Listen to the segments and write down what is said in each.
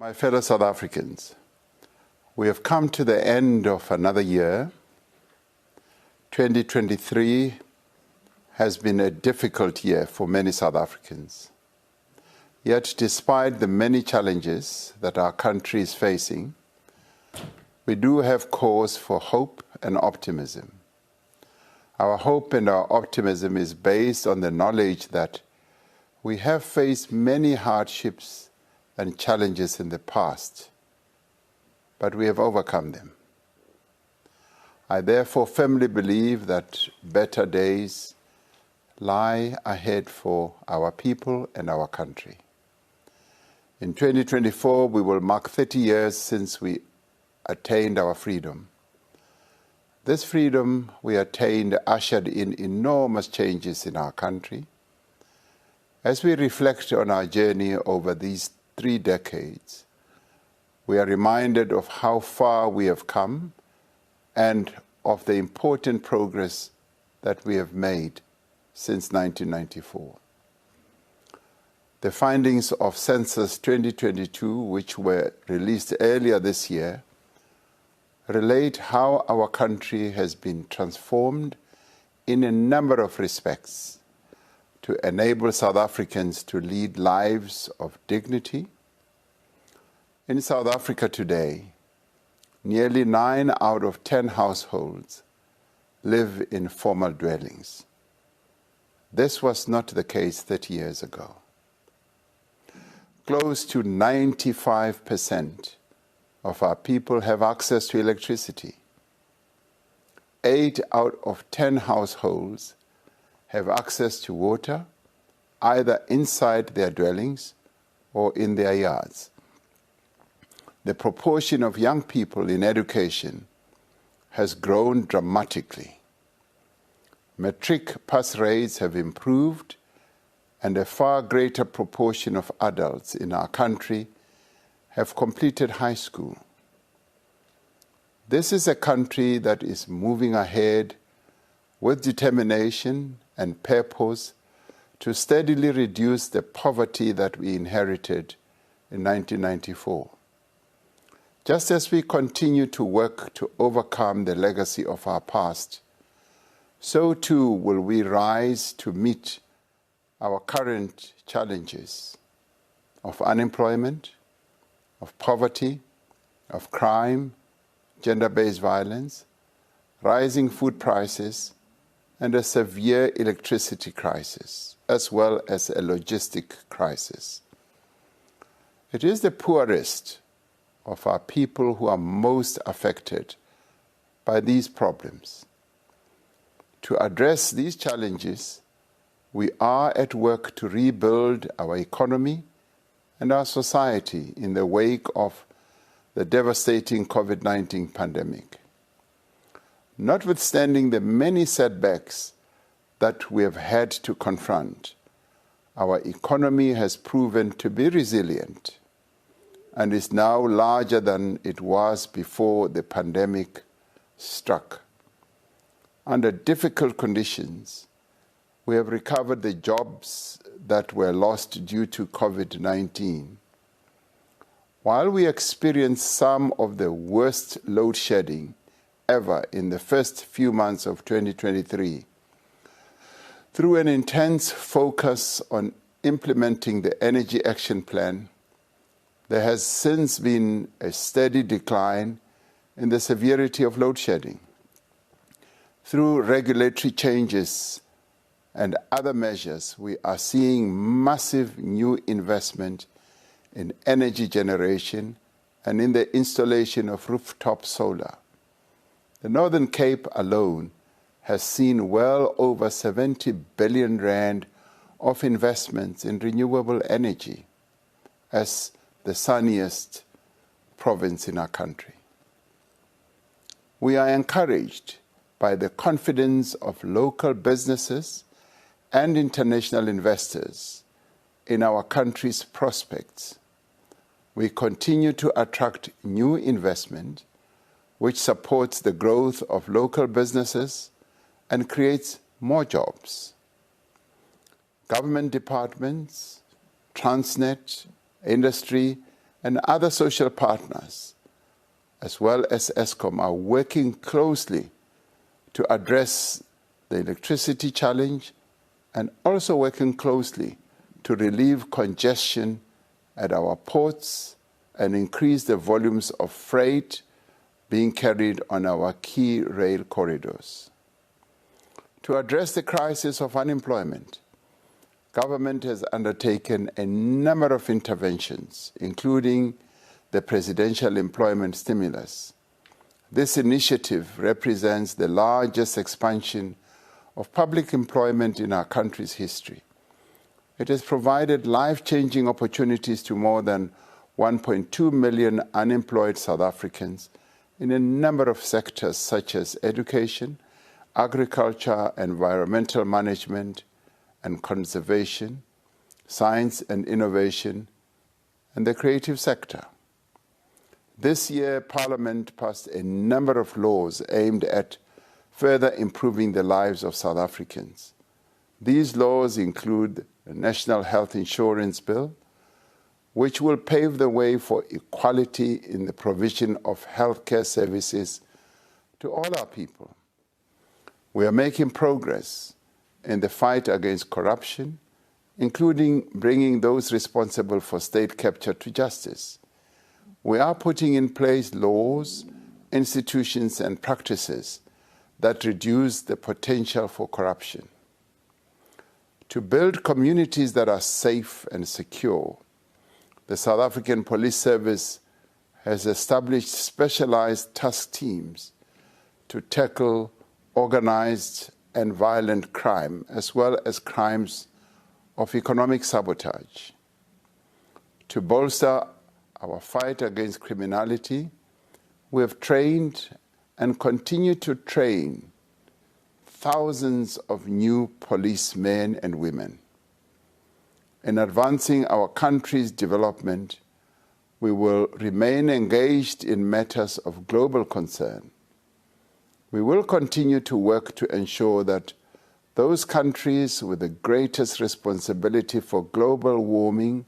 My fellow South Africans, we have come to the end of another year. 2023 has been a difficult year for many South Africans. Yet, despite the many challenges that our country is facing, we do have cause for hope and optimism. Our hope and our optimism is based on the knowledge that we have faced many hardships and challenges in the past, but we have overcome them. I therefore firmly believe that better days lie ahead for our people and our country. In 2024, we will mark 30 years since we attained our freedom. This freedom we attained ushered in enormous changes in our country. As we reflect on our journey over these 3 decades, we are reminded of how far we have come and of the important progress that we have made since 1994. The findings of Census 2022, which were released earlier this year, relate how our country has been transformed in a number of respects to enable South Africans to lead lives of dignity. In South Africa today, nearly 9 out of 10 households live in formal dwellings. This was not the case 30 years ago. Close to 95% of our people have access to electricity. 8 out of 10 households have access to water, either inside their dwellings or in their yards. The proportion of young people in education has grown dramatically. Matric pass rates have improved, and a far greater proportion of adults in our country have completed high school. This is a country that is moving ahead with determination and purpose to steadily reduce the poverty that we inherited in 1994. Just as we continue to work to overcome the legacy of our past, so too will we rise to meet our current challenges of unemployment, of poverty, of crime, gender-based violence, rising food prices, and a severe electricity crisis, as well as a logistic crisis. It is the poorest of our people who are most affected by these problems. To address these challenges, we are at work to rebuild our economy and our society in the wake of the devastating COVID-19 pandemic. Notwithstanding the many setbacks that we have had to confront, our economy has proven to be resilient and is now larger than it was before the pandemic struck. Under difficult conditions, we have recovered the jobs that were lost due to COVID-19. While we experienced some of the worst load shedding ever in the first few months of 2023, through an intense focus on implementing the Energy Action Plan, there has since been a steady decline in the severity of load shedding. Through regulatory changes and other measures, we are seeing massive new investment in energy generation and in the installation of rooftop solar. The Northern Cape alone has seen well over 70 billion rand of investments in renewable energy as the sunniest province in our country. We are encouraged by the confidence of local businesses and international investors in our country's prospects. We continue to attract new investment, which supports the growth of local businesses and creates more jobs. Government departments, Transnet, industry, and other social partners, as well as Eskom, are working closely to address the electricity challenge and also working closely to relieve congestion at our ports and increase the volumes of freight being carried on our key rail corridors. To address the crisis of unemployment, government has undertaken a number of interventions, including the Presidential Employment Stimulus. This initiative represents the largest expansion of public employment in our country's history. It has provided life-changing opportunities to more than 1.2 million unemployed South Africans in a number of sectors such as education, agriculture, environmental management and conservation, science and innovation, and the creative sector. This year, Parliament passed a number of laws aimed at further improving the lives of South Africans. These laws include the National Health Insurance Bill, which will pave the way for equality in the provision of healthcare services to all our people. We are making progress in the fight against corruption, including bringing those responsible for state capture to justice. We are putting in place laws, institutions, and practices that reduce the potential for corruption. To build communities that are safe and secure, the South African Police Service has established specialized task teams to tackle organized and violent crime, as well as crimes of economic sabotage. To bolster our fight against criminality, we have trained and continue to train thousands of new policemen and women. In advancing our country's development, we will remain engaged in matters of global concern. We will continue to work to ensure that those countries with the greatest responsibility for global warming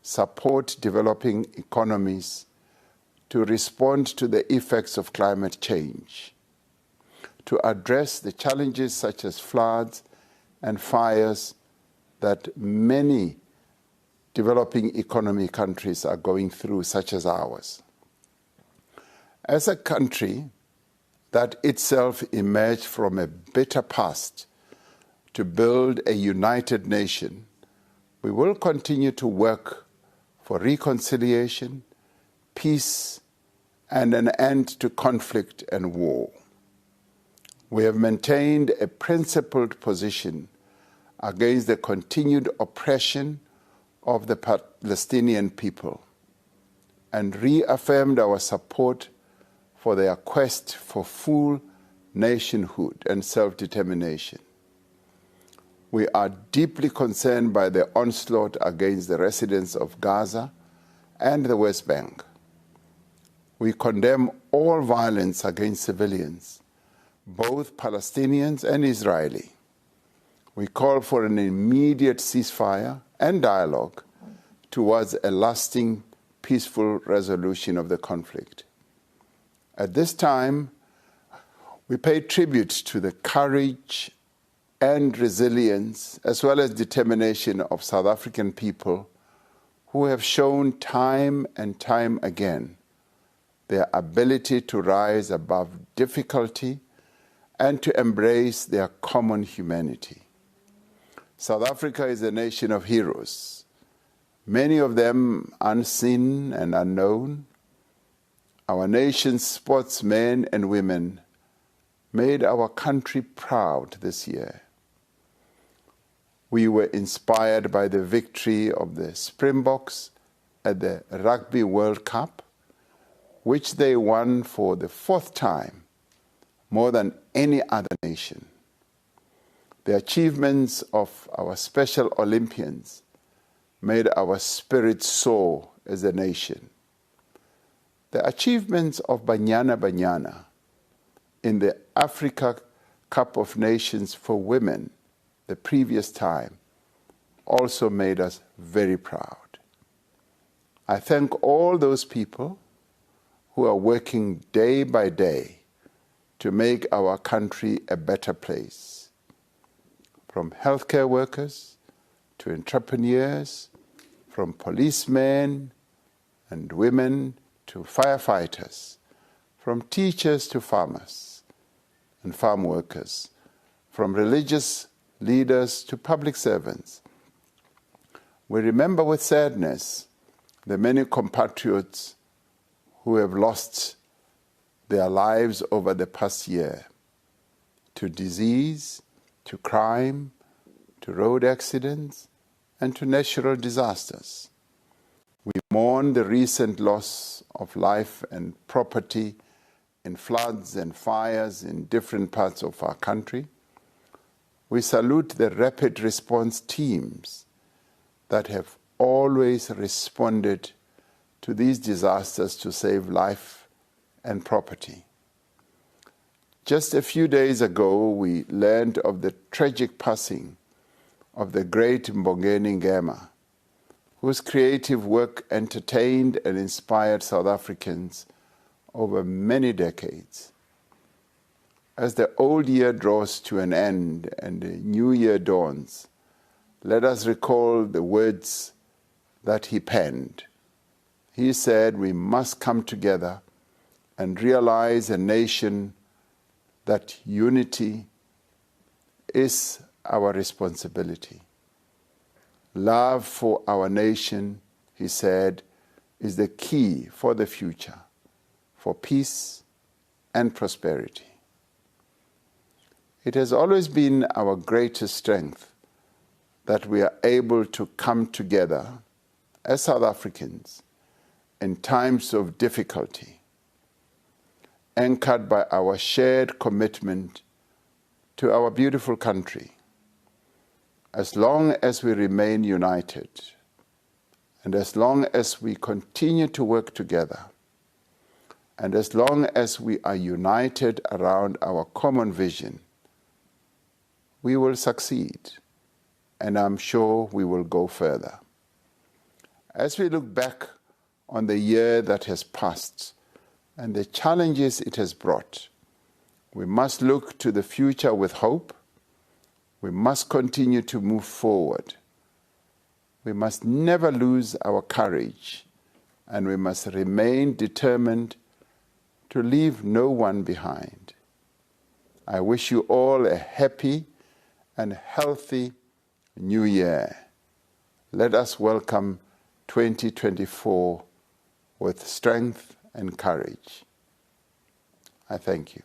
support developing economies to respond to the effects of climate change, to address the challenges such as floods and fires that many developing economy countries are going through, such as ours. As a country that itself emerged from a bitter past to build a united nation, we will continue to work for reconciliation, peace, and an end to conflict and war. We have maintained a principled position against the continued oppression of the Palestinian people and reaffirmed our support for their quest for full nationhood and self-determination. We are deeply concerned by the onslaught against the residents of Gaza and the West Bank. We condemn all violence against civilians, both Palestinians and Israeli. We call for an immediate ceasefire and dialogue towards a lasting, peaceful resolution of the conflict. At this time, we pay tribute to the courage and resilience, as well as determination of South African people who have shown time and time again their ability to rise above difficulty and to embrace their common humanity. South Africa is a nation of heroes, many of them unseen and unknown. Our nation's sportsmen and women made our country proud this year. We were inspired by the victory of the Springboks at the Rugby World Cup, which they won for the 4th time, more than any other nation. The achievements of our Special Olympians made our spirits soar as a nation. The achievements of Banyana Banyana in the Africa Cup of Nations for women the previous time also made us very proud. I thank all those people who are working day by day to make our country a better place. From healthcare workers to entrepreneurs, from policemen and women to firefighters, from teachers to farmers and farm workers, from religious leaders to public servants. We remember with sadness the many compatriots who have lost their lives over the past year to disease, to crime, to road accidents, and to natural disasters. We mourn the recent loss of life and property in floods and fires in different parts of our country. We salute the rapid response teams that have always responded to these disasters to save life and property. Just a few days ago, we learned of the tragic passing of the great Mbongeni Ngema, whose creative work entertained and inspired South Africans over many decades. As the old year draws to an end and the new year dawns, let us recall the words that he penned. He said, we must come together and realize a nation that unity is our responsibility. Love for our nation, he said, is the key for the future, for peace and prosperity. It has always been our greatest strength that we are able to come together as South Africans in times of difficulty, anchored by our shared commitment to our beautiful country. As long as we remain united, and as long as we continue to work together, and as long as we are united around our common vision, we will succeed, and I'm sure we will go further. As we look back on the year that has passed and the challenges it has brought, we must look to the future with hope. We must continue to move forward. We must never lose our courage, and we must remain determined to leave no one behind. I wish you all a happy and healthy New Year. Let us welcome 2024 with strength and courage. I thank you.